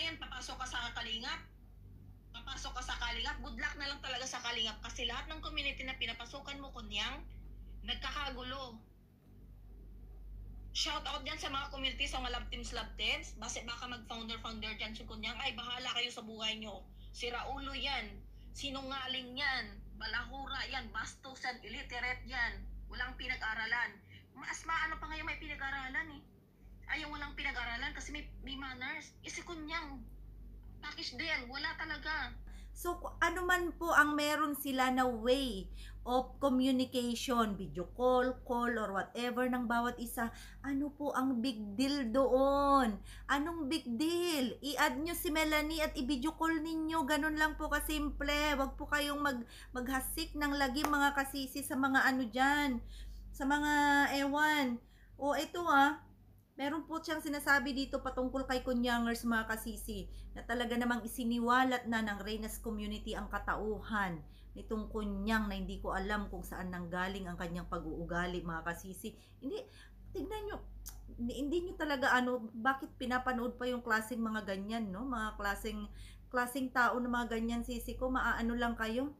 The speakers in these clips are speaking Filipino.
yan, papasok ka sa Kalingap. Papasok ka sa Kalingap, good luck na lang talaga sa Kalingap kasi lahat ng community na pinapasukan mo, kunyang, nagkakagulo. Shout out dyan sa mga community, sa mga love teams. Baka mag-founder dyan si kunyang, ay bahala kayo sa buhay nyo. Si Raulo yan, sinungaling yan, balahura yan, bastos yan, illiterate yan, walang pinag-aralan. Mas maano pa ngayon may pinag-aralan eh. Ayaw walang pinag-aralan kasi may manners. Si kunyang, package din, wala talaga. So, ano man po ang meron sila na way of communication, video call, or whatever ng bawat isa, ano po ang big deal doon? Anong big deal? I-add nyo si Melanie at i-video call ninyo. Ganun lang po kasimple. Wag po kayong maghasik ng lagi mga kasisi sa mga ano dyan. Sa mga ewan. O, ito meron po siyang sinasabi dito patungkol kay Kunyangers mga kasisi na talaga namang isiniwalat na ng Reynas community ang katauhan nitong Kunyang na hindi ko alam kung saan nanggaling ang kanyang pag-uugali mga kasisi. Hindi, tignan nyo, hindi nyo talaga bakit pinapanood pa yung klaseng mga ganyan, no? Mga klaseng tao na mga ganyan sisi ko, maaano lang kayo?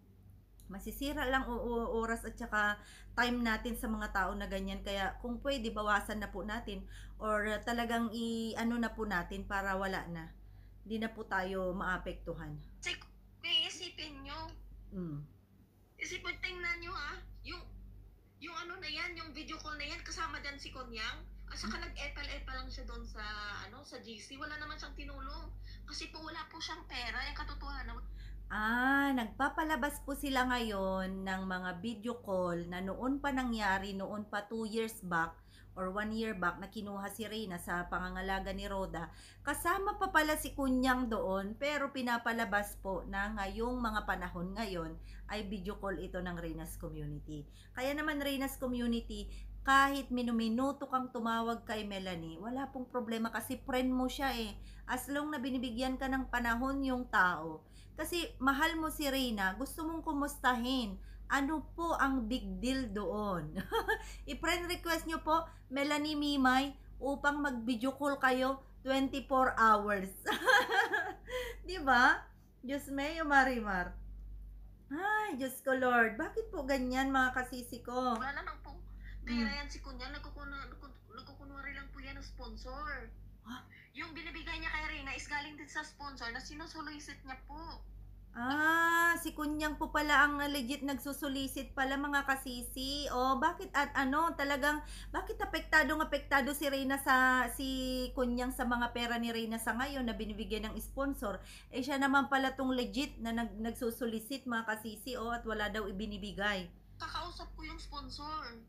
Masisira lang oras at saka time natin sa mga tao na ganyan. Kaya kung pwede, bawasan na po natin or talagang i-ano na po natin para wala na. Hindi na po tayo maapektuhan. Kasi isipin nyo. Isipin, tingnan nyo yung ano na yan, yung video call na yan, kasama dyan si Kunyang. At saka nag-epal-epal lang siya doon sa GC. Wala naman siyang tinulong. Kasi po wala po siyang pera. Yung katotohanan. Nagpapalabas po sila ngayon ng mga video call na noon pa nangyari, noon pa 2 years back or 1 year back na kinuha si Reyna sa pangangalaga ni Roda. Kasama pa pala si Kunyang doon, pero pinapalabas po na ngayong mga panahon ngayon ay video call ito ng Reyna's community. Kaya naman Reyna's community, kahit minuminuto kang tumawag kay Melanie, wala pong problema kasi friend mo siya eh. As long na binibigyan ka ng panahon yung tao. Kasi mahal mo si Reyna, gusto mong kumustahin. Ano po ang big deal doon? I-friend request nyo po, Melanie Mimay, upang mag-video call kayo 24 hours. Diba? Diyos mayo, Marimar. Ay, Diyos ko Lord. Bakit po ganyan mga kasisi ko? Wala naman po. Pera yan si Kunyang, nagkukunwari lang po yan ng sponsor. Yung binibigay niya kay Reyna is galing din sa sponsor na sinusulisit niya po. Si Kunyang po pala ang legit nagsusulisit pala mga kasisi. Bakit bakit apektado si Reyna si Kunyang sa mga pera ni Reyna sa ngayon na binibigyan ng sponsor? Siya naman pala tong legit na nagsusulisit mga kasisi at wala daw ibinibigay. Kakausap ko yung sponsor.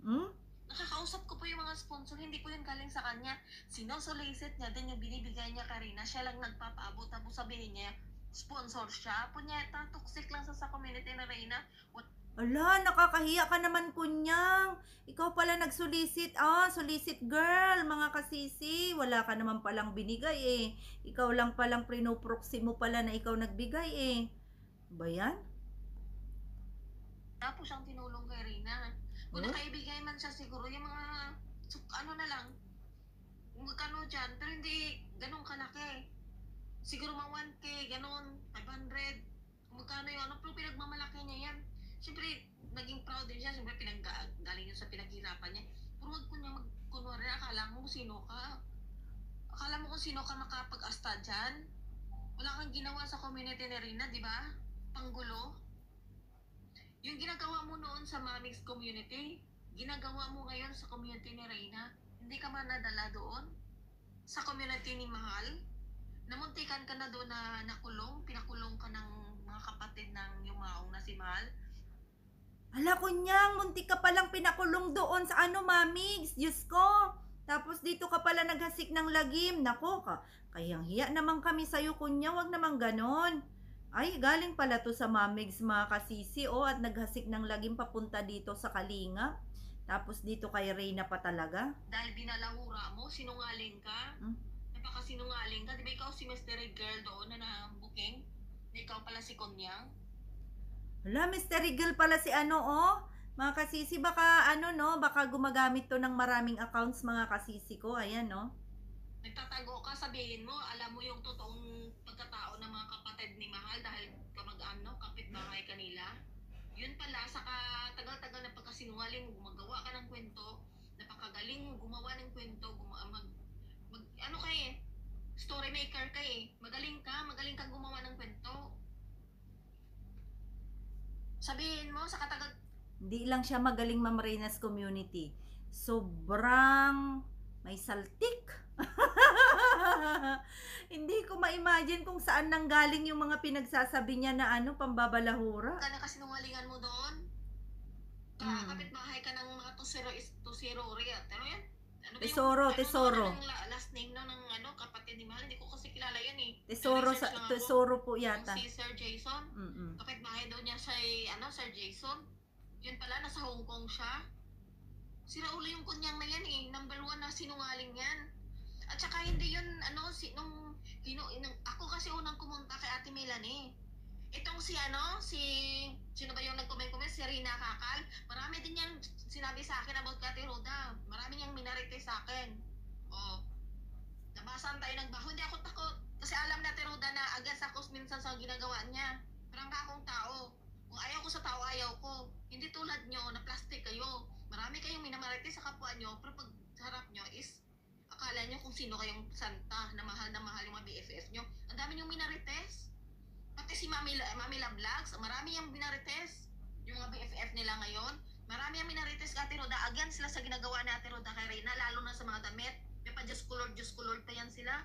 Nakakausap ko po yung mga sponsor, hindi po yun galing sa kanya. Sinusulisit niya din yung binibigay niya Karina. Siya lang nagpapaabot, tapos sabihin niya, sponsor siya. Punyeta, toxic lang sa community na Reyna. Ala, nakakahiya ka naman Kunyang. Ikaw pala nagsulisit. Solicit girl, mga kasisi. Wala ka naman palang binigay eh. Ikaw lang palang prinoproxy mo pala na ikaw nagbigay eh. Ba yan? Tapos siyang tinulong kay Reyna. Kung nakaibigay man siya siguro, yung mga, ano na lang, magkano dyan, pero hindi ganun kalaki. Siguro mga 1K, ganun, 500, magkano yun, pero pinagmamalaki niya yan. Siyempre, naging proud din siya, siyempre galing yun sa pinaghirapan niya. Pero wag ko niya magkunwari, akala mo kung sino ka. Akala mo kung sino ka makapag-asta dyan. Wala kang ginawa sa community ni Reyna, di ba? Panggulo. Yung ginagawa mo noon sa Mamix community, ginagawa mo ngayon sa community ni Reyna. Hindi ka man nadala doon? Sa community ni Mahal? Namuntikan ka na doon na nakulong? Pinakulong ka ng mga kapatid ng yumaong na si Mahal? Ala Kunyang, muntik ka palang pinakulong doon sa Mamix. Diyos ko. Tapos dito ka pala naghasik ng lagim. Nako, kayang hiya naman kami sa'yo Kunyang, wag naman ganon. Ay, galing pala to sa Mamigs mga kasisi at naghasik ng lagim papunta dito sa Kalinga. Tapos dito kay Reyna pa talaga. Dahil binalahura mo, sinungaling ka. Napakasinungaling ka. Di ba ikaw si mystery girl doon na na-booking? Ikaw pala si Kunyang? Hala, mystery girl pala si mga kasisi, baka baka gumagamit to ng maraming accounts mga kasisi ko. Ayan, Nagtatago ka, sabihin mo, alam mo yung totoong Yun pala, sa tagal-tagal na pagkasinungaling mo, gumagawa ka ng kwento, napakagaling mo gumawa ng kwento, ano ka eh, story maker ka eh. Magaling kang gumawa ng kwento. Sabihin mo, sa katagal, Hindi lang siya magaling, Ma'am Reyna's community. Sobrang may saltik. Hindi ko ma-imagine kung saan nanggaling yung mga pinagsasabi niya na ano, pambabalahura. ka na kasinungalingan mo doon. Kapitbahay ka ng mga tusirori at ano yan? Ano ba Tesoro, ano tesoro. Ano last name ng kapatid ni Mahal? Hindi ko kasi kilala yan eh. Tesoro, Research lang ako. tesoro po yata. Si Sir Jason. Mm-mm. Kapitbahay daw niya siya Sir Jason. Yun pala, nasa Hong Kong siya. Sira ulo yung kunyang na yan eh. Number 1 na sinungaling yan. At saka hindi yun, ako kasi unang kumunta kay Ate Melanie. Itong sino ba yung nag-comment, si Rina Kakal, marami din niyang sinabi sa akin about Ate Roda. Marami niyang minarite sa akin. Oh, nabasan tayo ng baho. Hindi ako takot. Kasi alam na Ate Roda na against ako minsan sa ginagawa niya. Parang akong tao. Kung ayaw ko sa tao, ayaw ko. Hindi tulad nyo, na plastic kayo. Marami kayong minamarite sa kapwa nyo, pero pag harap nyo is, akala nyo kung sino kayong santa na mahal yung mga BFF nyo. Ang dami nyong minarites. Pati si Mami Love Vlogs, marami yung minarites. Yung mga BFF nila ngayon. Marami yung minarites kay Ate Roda. Again sila sa ginagawa ni Ate Roda kay Reyna, lalo na sa mga damit. May pa Diyos Kulord pa yan sila.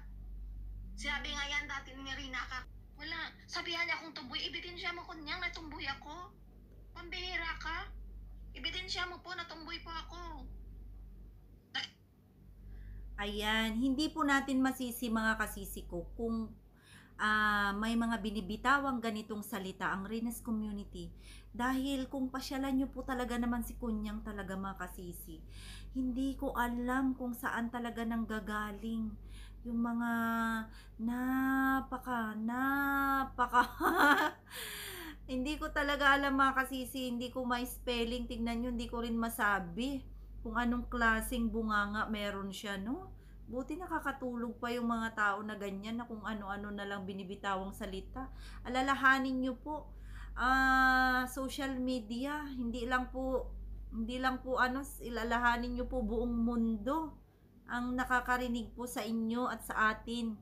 Sinabi nga yan dati ni Reyna ka, wala. Sabihan niya akong tumboy, ebidensya mo kunyang na tumboy ako. Pambihira ka. Ebidensya mo po na tumboy po ako. Ayan, hindi po natin masisi mga kasisi ko kung may mga binibitawang ganitong salita ang Reyna's community. Dahil kung pasyalan nyo po talaga naman si Kunyang talaga mga kasisi, hindi ko alam kung saan talaga nanggagaling yung mga napaka hindi ko talaga alam mga kasisi, hindi ko may spelling, tignan nyo, hindi ko rin masabi kung anong klaseng bunganga meron siya, no? Buti nakakatulog pa yung mga tao na ganyan na kung ano-ano na lang binibitawang salita. Alalahanin nyo po, social media, hindi lang po ilalahanin nyo po buong mundo ang nakakarinig po sa inyo at sa atin.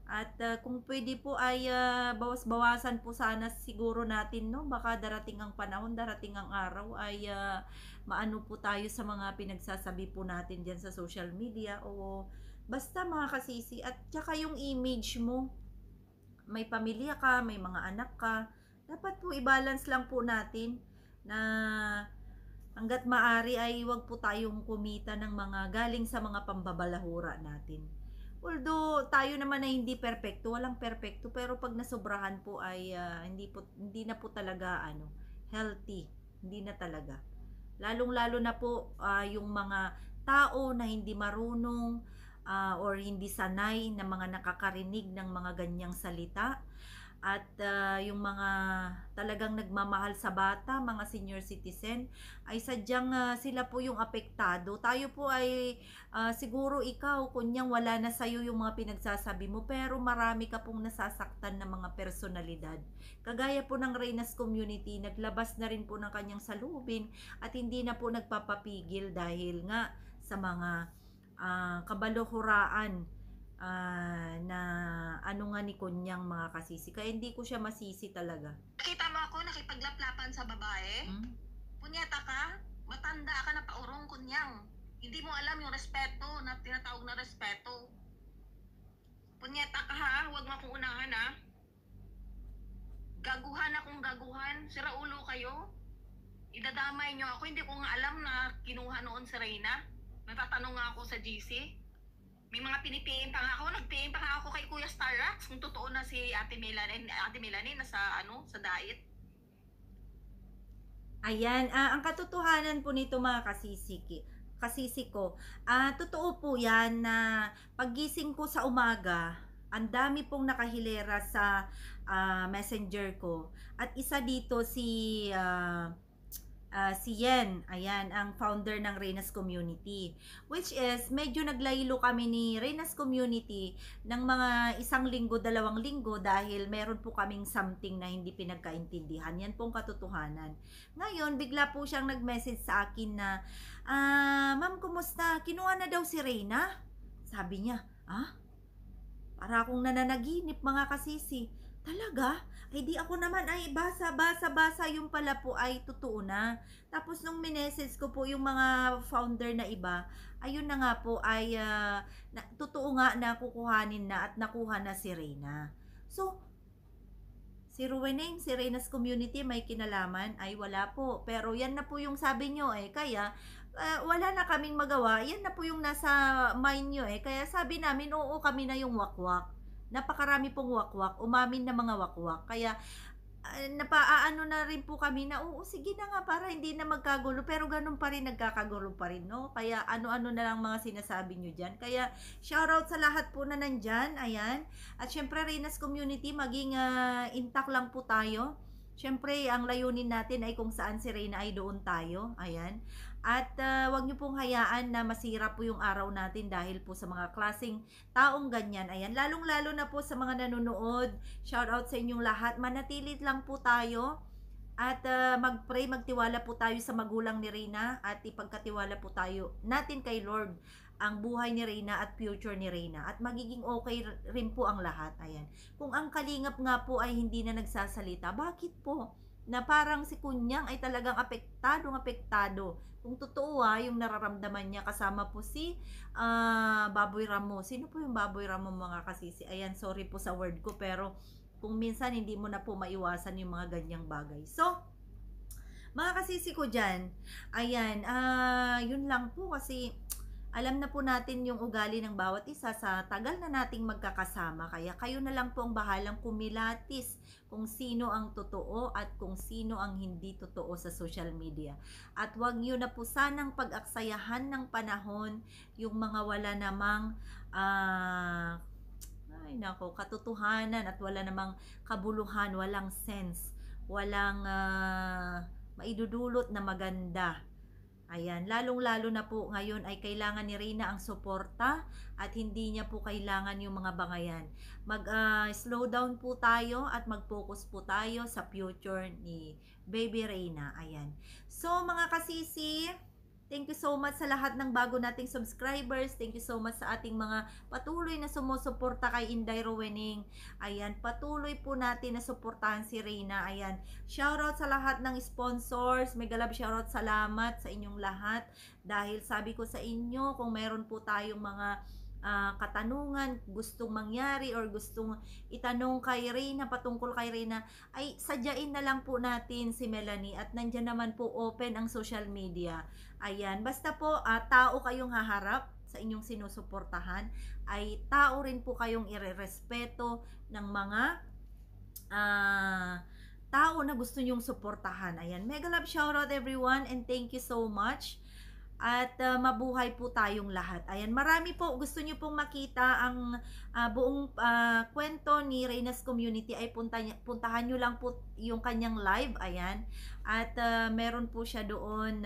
At kung pwede po ay bawas-bawasan po sana siguro natin, no? Baka darating ang panahon, darating ang araw ay maano po tayo sa mga pinagsasabi po natin diyan sa social media o basta mga kasisi. At saka yung image mo, may pamilya ka, may mga anak ka, dapat po i-balance lang po natin na hanggat maari ay wag po tayong kumita ng mga galing sa mga pambabalahura natin. Although tayo naman ay hindi perpekto, walang perpekto, pero pag nasobrahan po ay hindi na po talaga healthy, hindi na talaga. Lalong-lalo na po yung mga tao na hindi marunong or hindi sanay na mga nakakarinig ng mga ganyang salita. At yung mga talagang nagmamahal sa bata, mga senior citizen, ay sadyang sila po yung apektado. Tayo po ay siguro ikaw, kunyang wala na sa'yo yung mga pinagsasabi mo, pero marami ka pong nasasaktan ng mga personalidad. Kagaya po ng Reyna's community, naglabas na rin po ng kanyang salubin at hindi na po nagpapapigil dahil nga sa mga kabaluhuraan na ano nga ni Kunyang mga kasisi. Kaya hindi ko siya masisi talaga. Nakita mo ako nakipaglaplapan sa babae? Punyeta ka? Matanda ka na paurong, Kunyang. Hindi mo alam yung respeto na tinatawag na respeto. Punyeta ka ha? Huwag mo akong unahan ha? Gaguhan akong gaguhan. Sira ulo kayo. Idadamay nyo ako. Hindi ko nga alam na kinuha noon si Reyna. Natatanong nga ako sa GC. May mga pinipiin pa nga ako. Nagpiin pa nga ako kay Kuya Starrax kung totoo na si Ate Melanie na sa diet. Ayan, ang katotohanan po nito mga kasisi ko, totoo po yan na paggising ko sa umaga, ang dami pong nakahilera sa messenger ko. At isa dito si si Yen, ayan, ang founder ng Reynas Community. Which is, medyo naglaylo kami ni Reynas Community ng mga 1 linggo, 2 linggo dahil meron po kaming something na hindi pinagkaintindihan. Yan pong katotohanan. Ngayon, bigla po siyang nag-message sa akin na, Ma'am, kumusta? Kinuha na daw si Reyna? Sabi niya, para akong nananaginip mga kasisi. Talaga? Ay di ako naman ay basa yung pala po ay totoo na. Tapos nung minessage ko po yung mga founder na iba, ayun na nga po ay totoo nga na kukuhanin na at nakuha na si Reyna. So, si Ruweneng, si Reyna's Community may kinalaman? Ay wala po. Pero yan na po yung sabi nyo kaya wala na kaming magawa. Yan na po yung nasa mind nyo Kaya sabi namin, oo kami na yung wakwak. Napakarami pong wakwak, umamin na mga wakwak. Kaya napaaano na rin po kami na oo sige na nga para hindi na magkagulo, pero ganun pa rin, nagkakagulo pa rin, no? Kaya ano-ano na lang mga sinasabi nyo dyan. Kaya shoutout sa lahat po na nandyan, ayan. At syempre Reyna's Community, maging intact lang po tayo. Syempre, ang layunin natin ay kung saan si Reyna ay doon tayo. Ayan. At wag niyo pong hayaan na masira po yung araw natin dahil po sa mga klaseng taong ganyan. Ayan. Lalong-lalo na po sa mga nanonood. Shout out sa inyong lahat. Manatilit lang po tayo. At mag-pray, magtiwala po tayo sa magulang ni Reyna. At ipagkatiwala po tayo natin kay Lord ang buhay ni Reyna at future ni Reyna. At magiging okay rin po ang lahat. Ayan. Kung ang kalingap nga po ay hindi na nagsasalita, bakit po? Na parang si Kunyang ay talagang apektado. Kung totoo yung nararamdaman niya, kasama po si Baboy Ramo. Sino po yung Baboy Ramo mga kasisi? Ayan, sorry po sa word ko, pero kung minsan hindi mo na po maiwasan yung mga ganyang bagay. So, mga kasisi ko dyan, ayan, yun lang po kasi alam na po natin yung ugali ng bawat isa sa tagal na nating magkakasama. Kaya kayo na lang po ang bahalang kumilatis kung sino ang totoo at kung sino ang hindi totoo sa social media. At wag nyo na po sanang pag-aksayahan ng panahon yung mga wala namang katotohanan at wala namang kabuluhan, walang sense, walang maidudulot na maganda. Ayan, lalong-lalo na po ngayon ay kailangan ni Reyna ang suporta at hindi niya po kailangan yung mga bangayan. Slow down po tayo at mag-focus po tayo sa future ni Baby Reyna. Ayan. So, mga kasisi, thank you so much sa lahat ng bago nating subscribers. Thank you so much sa ating mga patuloy na sumusuporta kay Inday Ruweneng. Ayan, patuloy po natin na suportahan si Reyna. Ayan, shoutout sa lahat ng sponsors. Mega love shoutout, salamat sa inyong lahat. Dahil sabi ko sa inyo, kung meron po tayong mga katanungan, gustong mangyari or gustong itanong kay Reyna, patungkol kay Reyna, ay sadyain na lang po natin si Melanie at nandyan naman po open ang social media. Ayan, basta po tao kayong haharap sa inyong sinusuportahan, ay tao rin po kayong irerespeto ng mga tao na gusto nyong suportahan. Ayan, mega love shoutout everyone and thank you so much. At mabuhay po tayong lahat. Ayan, marami po gusto nyo pong makita ang buong kwento ni Reyna's Community ay puntahan nyo lang po yung kanyang live. Ayan, at meron po siya doon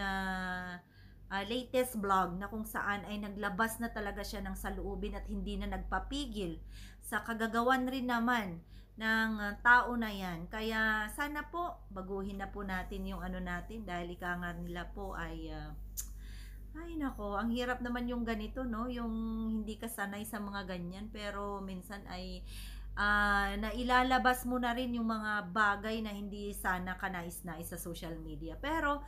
latest vlog na kung saan ay naglabas na talaga siya ng saloobin at hindi na nagpapigil sa kagagawan rin naman ng tao na yan. Kaya sana po baguhin na po natin yung ano natin dahil ika nga nila po ay ay nako, ang hirap naman yung ganito, no? Yung hindi ka sanay sa mga ganyan, pero minsan ay nailalabas mo na rin yung mga bagay na hindi sana kanais-nais sa social media. Pero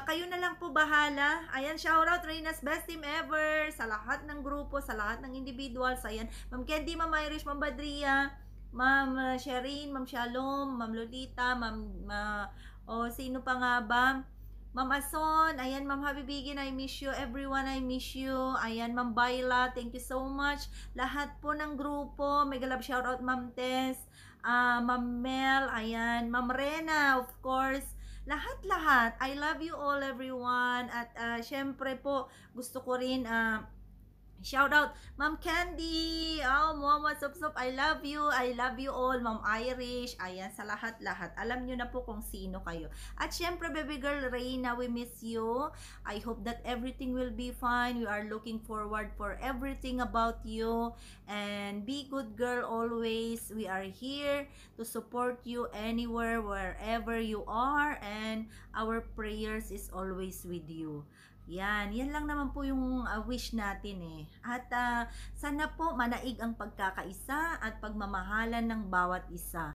kayo na lang po bahala. Ayan, shoutout Reyna's Best Team Ever sa lahat ng grupo, sa lahat ng individuals. Ayan, Ma'am Candy, Ma'am Irish, Ma'am Badria, Ma'am Sherine, Ma'am Shalom, Ma'am Lolita, sino pa nga ba? Ma'am Ason, ayan, Ma'am Habibigin, I miss you. Everyone, I miss you. Ayan, Ma'am Bayla, thank you so much. Lahat po ng grupo, mega love shoutout, Ma'am Tess, Ma'am Mel, ayan, Ma'am Rena, of course. Lahat-lahat, I love you all, everyone. At syempre po, gusto ko rin Shout out, Ma'am Candy. Oh, Mama Sup Sup, I love you. I love you all. Ma'am Irish. Ayan, sa lahat-lahat. Alam nyo na po kung sino kayo. At syempre, baby girl Reina, we miss you. I hope that everything will be fine. We are looking forward for everything about you. And be good girl always. We are here to support you anywhere, wherever you are. And our prayers is always with you. Yan lang naman po yung wish natin eh. At sana po manaig ang pagkakaisa at pagmamahalan ng bawat isa.